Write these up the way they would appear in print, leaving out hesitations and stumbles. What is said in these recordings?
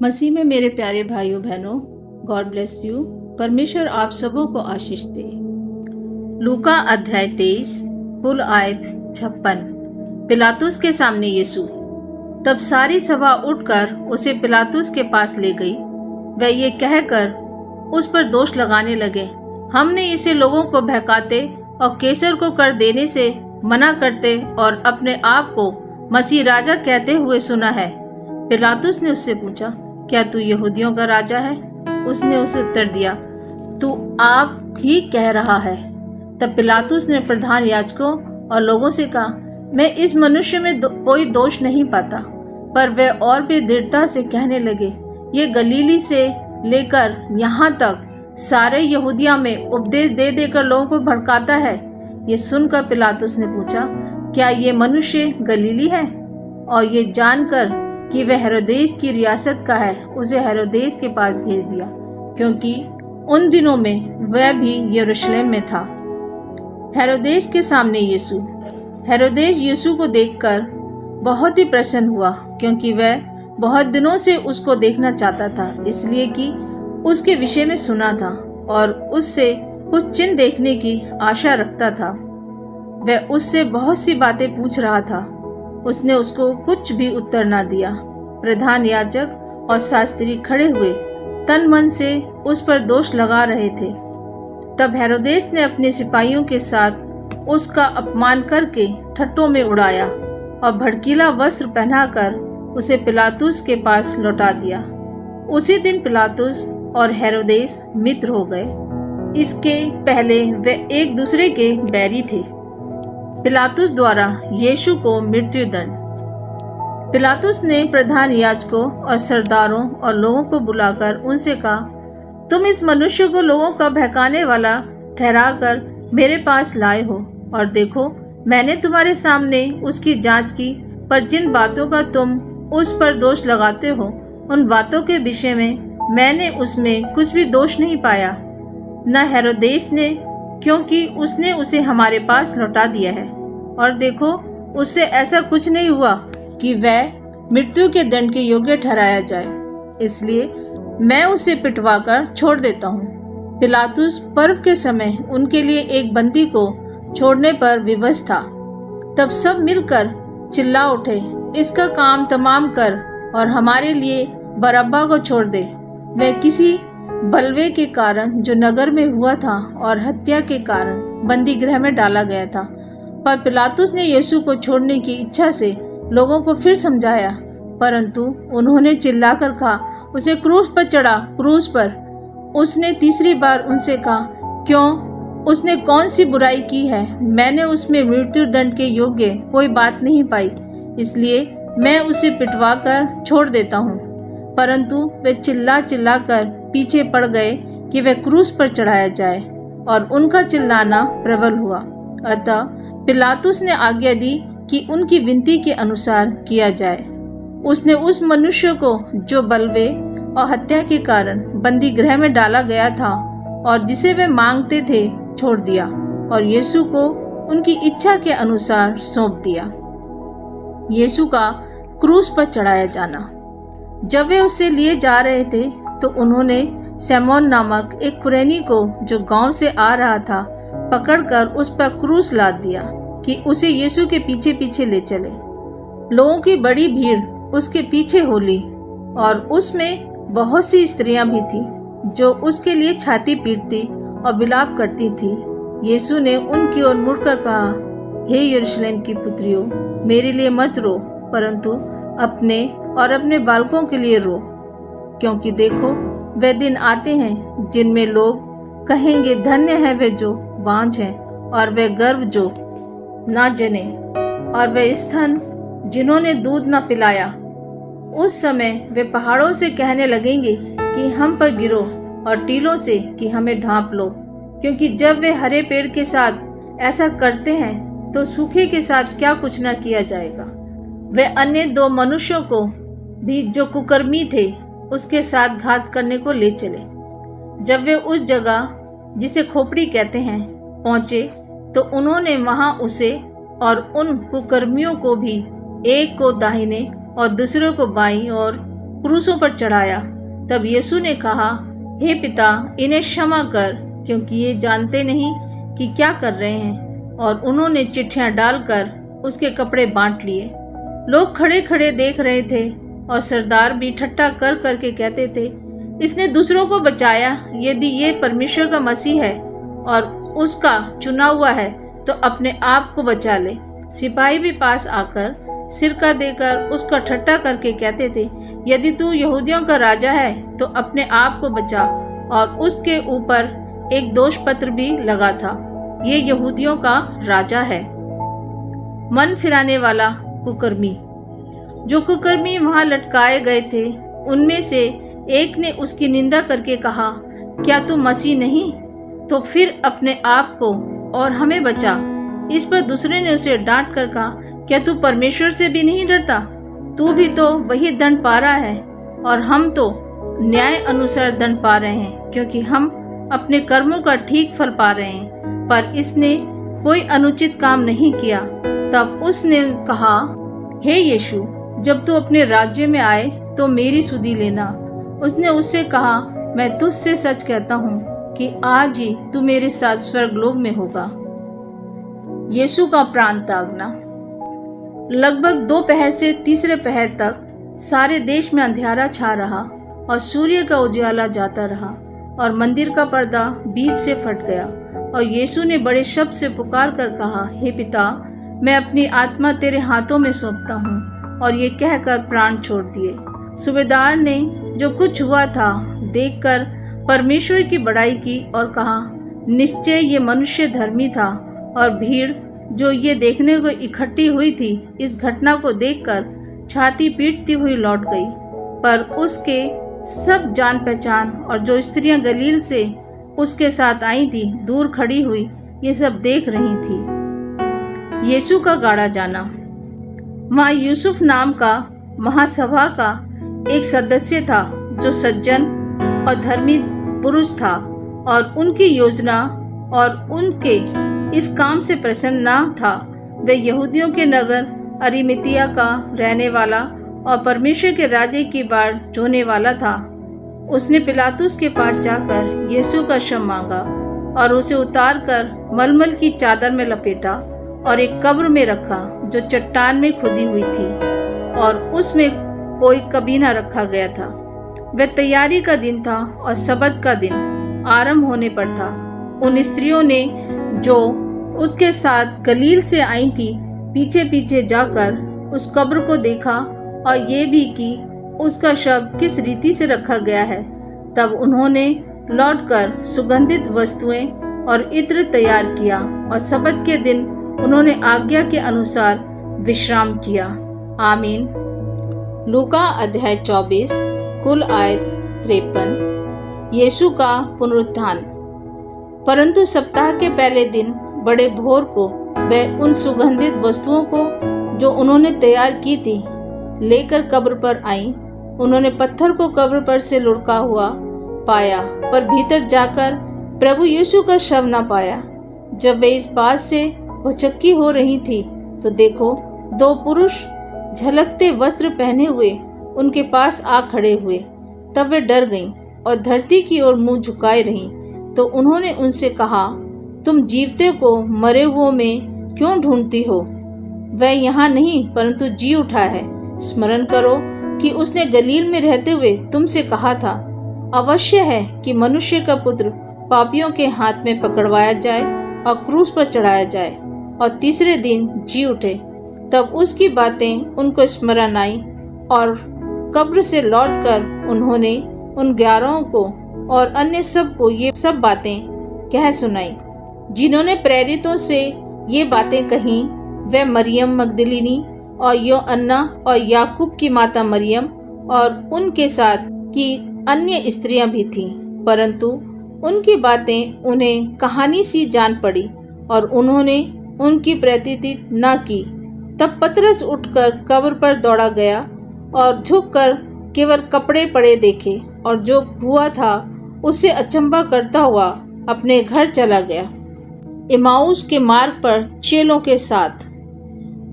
मसीह में मेरे प्यारे भाइयों बहनों, गॉड ब्लेस यू। परमेश्वर आप सबों को आशीष दे। लूका अध्याय 23 कुल आयत 56। पिलातुस के सामने यीशु। तब सारी सभा उठकर उसे पिलातुस के पास ले गई। वह ये कहकर उस पर दोष लगाने लगे, हमने इसे लोगों को बहकाते और कैसर को कर देने से मना करते और अपने आप को मसीह राजा कहते हुए सुना है। पिलातुस ने उससे पूछा, क्या तू यहूदियों का राजा है? उसने उसे उत्तर दिया, तू आप ही कह रहा है। तब पिलातुस ने प्रधान याजकों और लोगों से कहा, मैं इस मनुष्य में कोई दोष नहीं पाता। पर वे और भी दृढ़ता से कहने लगे, ये गलीली से लेकर यहाँ तक सारे यहूदिया में उपदेश दे देकर लोगों को भड़काता है। ये सुनकर पिलातुस ने पूछा, क्या ये मनुष्य गलीली है? और ये जानकर कि वह हेरोदेस की रियासत का है, उसे हेरोदेस के पास भेज दिया, क्योंकि उन दिनों में वह भी यरूशलेम में था। हेरोदेस के सामने यीशु। हेरोदेस यीशु को देखकर बहुत ही प्रसन्न हुआ, क्योंकि वह बहुत दिनों से उसको देखना चाहता था, इसलिए कि उसके विषय में सुना था और उससे कुछ चिन्ह देखने की आशा रखता था। वह उससे बहुत सी बातें पूछ रहा था। उसने उसको कुछ भी उत्तर ना दिया। प्रधान याजक और शास्त्री खड़े हुए तन मन से उस पर दोष लगा रहे थे। तब हेरोदेस ने अपने सिपाहियों के साथ उसका अपमान करके ठट्ठों में उड़ाया और भड़कीला वस्त्र पहनाकर उसे पिलातुस के पास लौटा दिया। उसी दिन पिलातुस और हेरोदेस मित्र हो गए। इसके पहले वे एक दूसरे के बैरी थे। पिलातुस द्वारा यीशु को मृत्यु दंड। पिलातुस ने प्रधान याजकों और सरदारों और लोगों को बुलाकर उनसे कहा, तुम इस मनुष्य को लोगों का बहकाने वाला ठहराकर मेरे पास लाए हो, और देखो मैंने तुम्हारे सामने उसकी जांच की, पर जिन बातों का तुम उस पर दोष लगाते हो उन बातों के विषय में मैंने उसमें कुछ भी दोष नहीं पाया, न हेरोदेस ने, क्योंकि उसने उसे हमारे पास लौटा दिया है। और देखो उससे ऐसा कुछ नहीं हुआ कि वह मृत्यु के दंड के योग्य ठहराया जाए, इसलिए मैं उसे पिटवाकर छोड़ देता हूँ। पिलातुस पर्व के समय उनके लिए एक बंदी को छोड़ने पर विवश था। तब सब मिलकर चिल्ला उठे, इसका काम तमाम कर और हमारे लिए बरअब्बा को छोड़ दे। वह किसी बलवे के कारण जो नगर में हुआ था और हत्या के कारण बंदी गृह में डाला गया था। पर पिलातुस ने यीशु को छोड़ने की इच्छा से लोगों को फिर समझाया, परंतु उन्होंने चिल्लाकर कहा, उसे क्रूस पर चढ़ा, क्रूस पर। उसने तीसरी बार उनसे कहा, क्यों? उसने कौन सी बुराई की है? मैंने उसमें मृत्यु दंड के योग्य कोई बात नहीं पाई, इसलिए मैं उसे पिटवा कर छोड़ देता हूँ। परंतु वे चिल्ला चिल्ला कर पीछे पड़ गए कि वह क्रूस पर चढ़ाया जाए, और उनका चिल्लाना प्रबल हुआ। अतः पिलातुस ने आज्ञा दी कि उनकी विनती के अनुसार किया जाए। उसने उस मनुष्य को जो बलवे और हत्या के कारण बंदी गृह में डाला गया था और जिसे वे मांगते थे, छोड़ दिया और यीशु को उनकी इच्छा के अनुसार सौंप दिया। यीशु का क्रूस पर चढ़ाया जाना। जब वे उससे लिए जा रहे थे तो उन्होंने शमौन नामक एक कुरैनी को, जो गांव से आ रहा था, पकड़कर उस पर क्रूस लाद दिया कि उसे यीशु के पीछे पीछे ले चले। लोगों की बड़ी भीड़ उसके पीछे हो ली, और उसमें बहुत सी स्त्रियां भी थीं जो उसके लिए छाती पीटती और विलाप करती थी। यीशु ने उनकी ओर मुड़कर कहा, हे यरूशलेम की पुत्रियों, मेरे लिए मत रो, परंतु अपने और अपने बालकों के लिए रो, क्योंकि देखो वे दिन आते हैं जिनमें लोग कहेंगे, धन्य है वे जो बांझ हैं और वे गर्भ जो ना जने और वे स्तन जिन्होंने दूध ना पिलाया। उस समय वे पहाड़ों से कहने लगेंगे कि हम पर गिरो, और टीलों से कि हमें ढांप लो, क्योंकि जब वे हरे पेड़ के साथ ऐसा करते हैं तो सूखे के साथ क्या कुछ ना किया जाएगा। वे अन्य दो मनुष्यों को भी जो कुकर्मी थे उसके साथ घात करने को ले चले। जब वे उस जगह जिसे खोपड़ी कहते हैं पहुंचे तो उन्होंने वहां उसे और उन कुकर्मियों को भी, एक को दाहिने और दूसरे को बाईं ओर क्रूसों पर चढ़ाया। तब यीशु ने कहा, हे पिता, इन्हें क्षमा कर, क्योंकि ये जानते नहीं कि क्या कर रहे हैं। और उन्होंने चिट्ठियां डालकर उसके कपड़े बांट लिए। लोग खड़े खड़े देख रहे थे और सरदार भी ठट्ठा कर करके कहते थे, इसने दूसरों को बचाया। यदि ये परमेश्वर का मसीह है और उसका चुना हुआ है तो अपने आप को बचा ले। सिपाही भी पास आकर सिरका देकर उसका ठट्ठा करके कहते थे, यदि तू यहूदियों का राजा है तो अपने आप को बचा। और उसके ऊपर एक दोष पत्र भी लगा था, ये यहूदियों का राजा है। मन फिराने वाला कुकर्मी। जो कुकर्मी वहां लटकाए गए थे, उनमें से एक ने उसकी निंदा करके कहा, क्या तू मसीह नहीं? तो फिर अपने आप को और हमें बचा। इस पर दूसरे ने उसे डांट कर कहा, क्या तू परमेश्वर से भी नहीं डरता? तू भी तो वही दंड पा रहा है और हम तो न्याय अनुसार दंड पा रहे हैं, क्योंकि हम अपने कर्मों का ठीक फल पा रहे हैं। पर इसने कोई अनुचित काम नहीं किया। तब उसने कहा, हे यीशु, जब तू अपने राज्य में आए तो मेरी सुधि लेना। उसने उससे कहा, मैं तुझसे सच कहता हूँ कि आज ही तू मेरे साथ स्वर्गलोक में होगा। यीशु का प्राण त्यागना। लगभग दोपहर से तीसरे पहर तक सारे देश में अंधियारा छा रहा और सूर्य का उजाला जाता रहा और मंदिर का पर्दा बीच से फट गया। और यीशु ने बड़े शब्द से पुकार कर कहा, हे पिता, मैं अपनी आत्मा तेरे हाथों में सौंपता हूँ। और ये कहकर प्राण छोड़ दिए। सूबेदार ने जो कुछ हुआ था देखकर परमेश्वर की बड़ाई की और कहा, निश्चय ये मनुष्य धर्मी था। और भीड़ जो ये देखने को इकट्ठी हुई थी, इस घटना को देखकर छाती पीटती हुई लौट गई। पर उसके सब जान पहचान और जो स्त्रियां गलील से उसके साथ आई थी, दूर खड़ी हुई ये सब देख रही थी। यीशु का गाड़ा जाना। वहाँ यूसुफ नाम का महासभा का एक सदस्य था जो सज्जन और धर्मी पुरुष था और उनकी योजना और उनके इस काम से प्रसन्न न था। वे यहूदियों के नगर अरिमतिया का रहने वाला और परमेश्वर के राज्य की बाट जोहने वाला था। उसने पिलातुस के पास जाकर यीशु का शव मांगा और उसे उतारकर मलमल की चादर में लपेटा और एक कब्र में रखा जो चट्टान में खुदी हुई थी और उसमें कोई कबीना रखा गया था। वह तैयारी का दिन था और सबत का दिन आरंभ होने पर था। उन स्त्रियों ने जो उसके साथ गलील से आई थी पीछे पीछे जाकर उस कब्र को देखा और ये भी कि उसका शव किस रीति से रखा गया है। तब उन्होंने लौटकर सुगंधित वस्तुएं और इत्र तैयार किया और सबत के दिन उन्होंने आज्ञा के अनुसार विश्राम किया। आमीन। लूका अध्याय 24 कुल आयत 53। यीशु का पुनरुत्थान। परंतु सप्ताह के पहले दिन बड़े भोर को वह उन सुगंधित वस्तुओं को जो उन्होंने तैयार की थी लेकर कब्र पर आई। उन्होंने पत्थर को कब्र पर से लुढ़का हुआ पाया, पर भीतर जाकर प्रभु यीशु का शव न पाया। जब वे इस बात से भौचक्की हो रही थी तो देखो, दो पुरुष झलकते वस्त्र पहने हुए उनके पास आ खड़े हुए। तब वे डर गईं और धरती की ओर मुंह झुकाए रहीं। तो उन्होंने उनसे कहा, तुम जीवते को मरे हुओं में क्यों ढूंढती हो? वह यहाँ नहीं परंतु जी उठा है। स्मरण करो कि उसने गलील में रहते हुए तुमसे कहा था, अवश्य है कि मनुष्य का पुत्र पापियों के हाथ में पकड़वाया जाए और क्रूस पर चढ़ाया जाए और तीसरे दिन जी उठे। तब उसकी बातें उनको स्मरण आई और कब्र से लौटकर उन्होंने उन 11 को और अन्य सब को ये सब बातें कह सुनाई। जिन्होंने प्रेरितों से ये बातें कहीं वे मरियम मगदलिनी और योअन्ना और याकूब की माता मरियम और उनके साथ की अन्य स्त्रियां भी थीं। परंतु उनकी बातें उन्हें कहानी सी जान पड़ी और उन्होंने उनकी प्रतीति न की। तब पतरस उठकर कब्र पर दौड़ा गया और झुककर केवल कपड़े पड़े देखे और जो हुआ था उससे अचंभा करता हुआ अपने घर चला गया। इमाउस के मार्ग पर चेलों के साथ।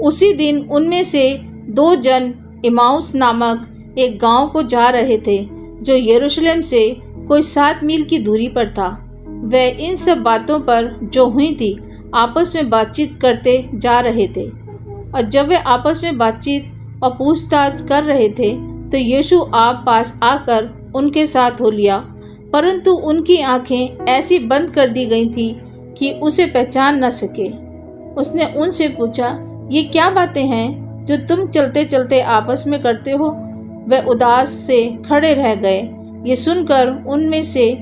उसी दिन उनमें से 2 जन इमाउस नामक एक गांव को जा रहे थे जो यरूशलेम से कोई 7 मील की दूरी पर था। वे इन सब बातों पर जो हुई थी आपस में बातचीत करते जा रहे थे। और जब वे आपस में बातचीत और पूछताछ कर रहे थे तो यीशु आप पास आकर उनके साथ हो लिया, परंतु उनकी आंखें ऐसी बंद कर दी गई थी कि उसे पहचान न सके। उसने उनसे पूछा, ये क्या बातें हैं जो तुम चलते चलते आपस में करते हो? वे उदास से खड़े रह गए। ये सुनकर उनमें से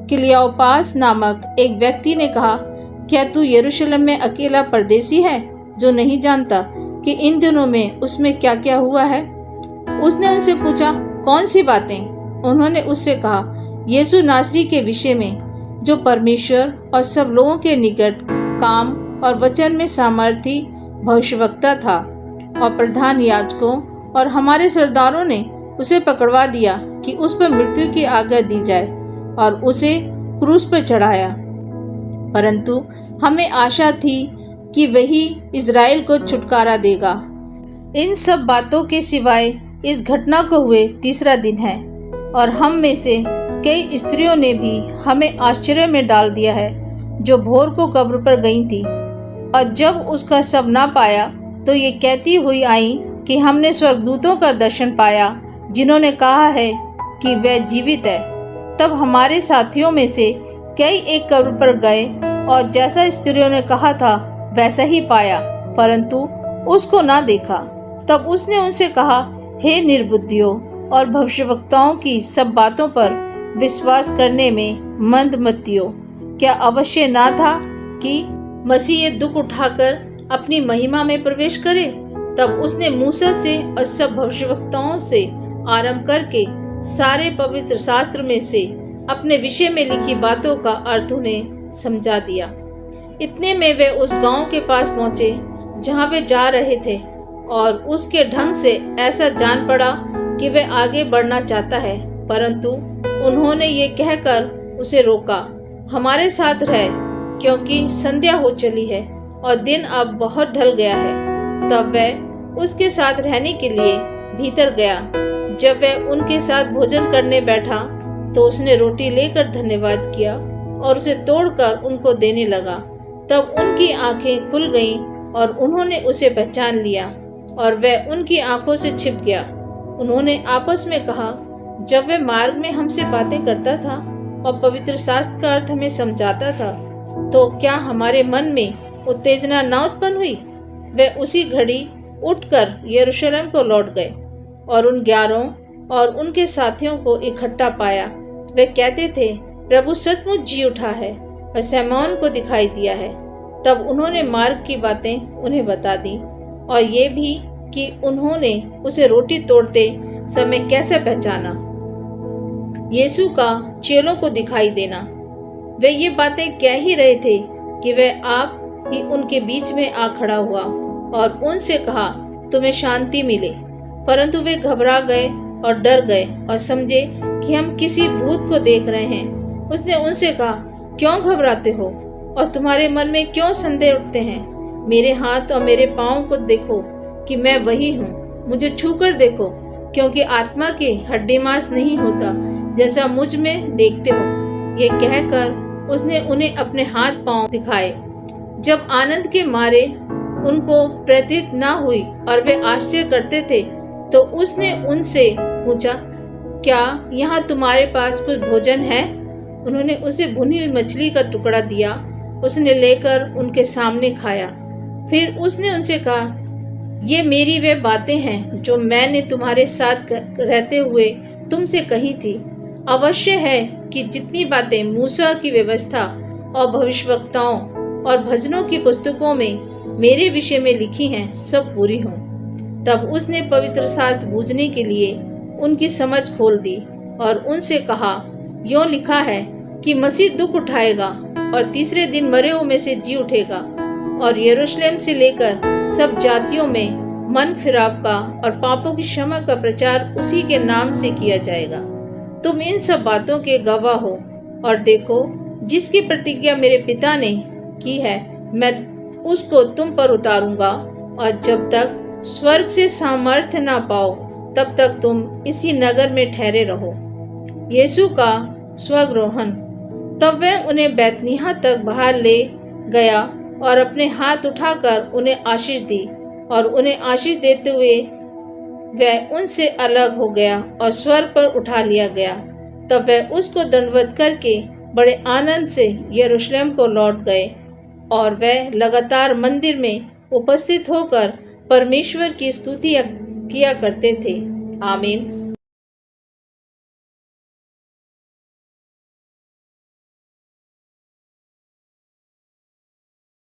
क्लियोपास नामक एक व्यक्ति ने कहा, क्या तू यरूशलेम में अकेला परदेसी है जो नहीं जानता कि इन दिनों में उसमें क्या क्या हुआ है? उसने उनसे पूछा, कौन सी बातें? उन्होंने उससे कहा, यीशु नासरी के विषय में, जो परमेश्वर और सब लोगों के निकट काम और वचन में सामर्थी भविष्यवक्ता था। और प्रधान याजकों और हमारे सरदारों ने उसे पकड़वा दिया कि उस पर मृत्यु की आज्ञा दी जाए और उसे क्रूस पर चढ़ाया। परंतु हमें आशा थी कि वही इज़राइल को छुटकारा देगा। इन सब बातों के सिवाय इस घटना को हुए 3रा दिन है और हम में से कई स्त्रियों ने भी हमें आश्चर्य में डाल दिया है, जो भोर को कब्र पर गई थी और जब उसका शव न पाया तो ये कहती हुई आई कि हमने स्वर्गदूतों का दर्शन पाया जिन्होंने कहा है कि वह जीवित है। तब हमारे साथियों में से कई एक कब्र पर गए और जैसा स्त्रियों ने कहा था वैसा ही पाया, परंतु उसको ना देखा। तब उसने उनसे कहा, हे निर्बुद्धियों और भविष्यवक्ताओं की सब बातों पर विश्वास करने में मंदमतियों, क्या अवश्य ना था कि मसीह ये दुख उठाकर अपनी महिमा में प्रवेश करे? तब उसने मूसा से और सब भविष्यवक्ताओं से आरंभ करके सारे पवित्र शास्त्र में से अपने विषय में लिखी बातों का अर्थ उन्हें समझा दिया। इतने में वे उस गांव के पास पहुंचे जहां वे जा रहे थे और उसके ढंग से ऐसा जान पड़ा कि वे आगे बढ़ना चाहता है, परंतु उन्होंने ये कहकर उसे रोका, हमारे साथ रह, क्योंकि संध्या हो चली है और दिन अब बहुत ढल गया है। तब वह उसके साथ रहने के लिए भीतर गया। जब वह उनके साथ भोजन करने बैठा तो उसने रोटी लेकर धन्यवाद किया और उसे तोड़कर उनको देने लगा। तब उनकी आंखें खुल गईं और उन्होंने उसे पहचान लिया और वह उनकी आंखों से छिप गया। उन्होंने आपस में कहा, जब वह मार्ग में हमसे बातें करता था और पवित्र शास्त्र का अर्थ हमें समझाता था, तो क्या हमारे मन में उत्तेजना न उत्पन्न हुई? वे उसी घड़ी उठकर यरूशलेम को लौट गए और उन 11 और उनके साथियों को इकट्ठा पाया। वे कहते थे, प्रभु सचमुच जी उठा है और शमौन को दिखाई दिया है। तब उन्होंने मार्ग की बातें उन्हें बता दी और ये भी कि उन्होंने उसे रोटी तोड़ते समय कैसे पहचाना। यीशु का चेलों को दिखाई देना। वे ये बातें कह ही रहे थे कि वह आप ही उनके बीच में आ खड़ा हुआ और उनसे कहा, तुम्हें शांति मिले। परंतु वे घबरा गए और डर गए और समझे कि हम किसी भूत को देख रहे हैं। उसने उनसे कहा, क्यों घबराते हो और तुम्हारे मन में क्यों संदेह उठते हैं? मेरे हाथ और मेरे पाँव को देखो कि मैं वही हूँ। मुझे छूकर देखो, क्योंकि आत्मा के हड्डी मांस नहीं होता जैसा मुझ में देखते हो। ये कहकर उसने उन्हें अपने हाथ पांव दिखाए। जब आनंद के मारे उनको प्रतीत न हुई और वे आश्चर्य करते थे, तो उसने उनसे पूछा, क्या यहाँ तुम्हारे पास कुछ भोजन है? उन्होंने उसे भुनी हुई मछली का टुकड़ा दिया। उसने लेकर उनके सामने खाया। फिर उसने उनसे कहा, ये मेरी वे बातें हैं जो मैंने तुम्हारे साथ रहते हुए तुमसे कही थी। अवश्य है कि जितनी बातें मूसा की व्यवस्था और भविष्यवक्ताओं और भजनों की पुस्तकों में मेरे विषय में लिखी हैं, सब पूरी हों। तब उसने पवित्र शास्त्र बूझने के लिए उनकी समझ खोल दी और उनसे कहा, यों लिखा है कि मसीह दुख उठाएगा और 3रे दिन मरे हुओं में से जी उठेगा और यरूशलेम से लेकर सब जातियों में मन फिराव का और पापों की क्षमा का प्रचार उसी के नाम से किया जाएगा। तुम इन सब बातों के गवाह हो। और देखो, जिसकी प्रतिज्ञा मेरे पिता ने की है, मैं उसको तुम पर उतारूंगा, और जब तक स्वर्ग से सामर्थ्य ना पाओ तब तक तुम इसी नगर में ठहरे रहो। यीशु का स्वर्गरोहण। तब वह उन्हें बैतनिय्याह तक बाहर ले गया और अपने हाथ उठाकर उन्हें आशीष दी, और उन्हें आशीष देते हुए वह उनसे अलग हो गया और स्वर्ग पर उठा लिया गया। तब वह उसको दंडवत करके बड़े आनंद से यरूशलेम को लौट गए, और वह लगातार मंदिर में उपस्थित होकर परमेश्वर की स्तुति किया करते थे। आमीन।